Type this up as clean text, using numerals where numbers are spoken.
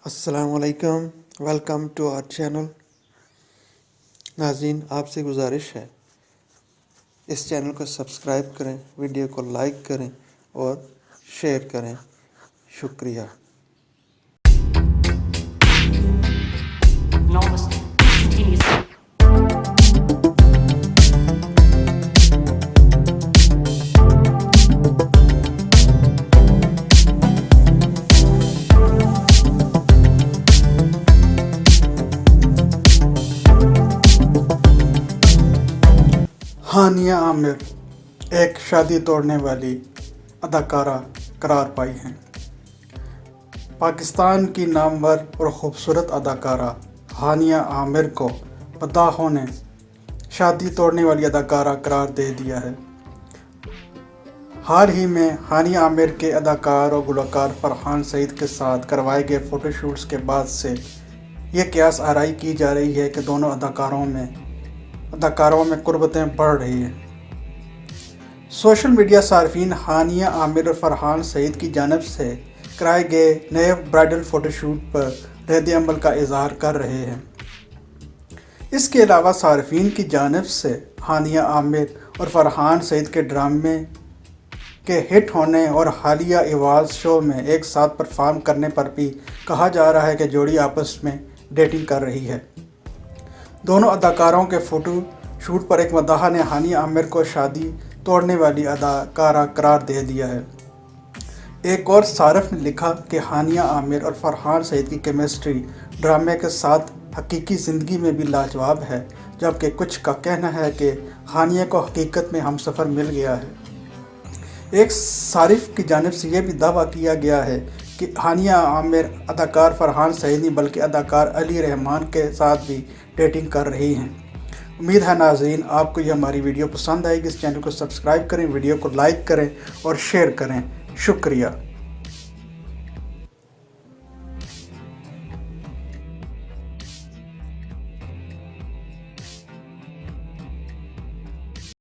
السلام علیکم، welcome to our channel. ناظرین، آپ سے گزارش ہے اس چینل کو سبسکرائب کریں، ویڈیو کو لائک کریں اور شیئر کریں۔ شکریہ۔ ہانیہ عامر ایک شادی توڑنے والی اداکارہ قرار پائی ہیں۔ پاکستان کی نامور اور خوبصورت اداکارہ ہانیہ عامر کو مداحوں نے شادی توڑنے والی اداکارہ قرار دے دیا ہے۔ حال ہی میں ہانیہ عامر کے اداکار اور گلوکار فرحان سعید کے ساتھ کروائے گئے فوٹو شوٹس کے بعد سے یہ قیاس آرائی کی جا رہی ہے کہ دونوں اداکاروں میں قربتیں بڑھ رہی ہیں۔ سوشل میڈیا صارفین ہانیہ عامر اور فرحان سعید کی جانب سے کرائے گئے نئے برائڈل فوٹو شوٹ پر رد عمل کا اظہار کر رہے ہیں۔ اس کے علاوہ صارفین کی جانب سے ہانیہ عامر اور فرحان سعید کے ڈرامے کے ہٹ ہونے اور حالیہ ایوارڈز شو میں ایک ساتھ پرفارم کرنے پر بھی کہا جا رہا ہے کہ جوڑی آپس میں ڈیٹنگ کر رہی ہے۔ دونوں اداکاروں کے فوٹو شوٹ پر ایک مداح نے ہانیہ عامر کو شادی توڑنے والی اداکارہ قرار دے دیا ہے۔ ایک اور صارف نے لکھا کہ ہانیہ عامر اور فرحان سعید کی کیمسٹری ڈرامے کے ساتھ حقیقی زندگی میں بھی لاجواب ہے، جبکہ کچھ کا کہنا ہے کہ ہانیہ کو حقیقت میں ہمسفر مل گیا ہے۔ ایک صارف کی جانب سے یہ بھی دعویٰ کیا گیا ہے کہ ہانیہ عامر اداکار فرحان سعید نہیں بلکہ اداکار علی رحمان کے ساتھ بھی ڈیٹنگ کر رہی ہیں۔ امید ہے ناظرین آپ کو یہ ہماری ویڈیو پسند آئے گی۔ اس چینل کو سبسکرائب کریں، ویڈیو کو لائک کریں اور شیئر کریں۔ شکریہ۔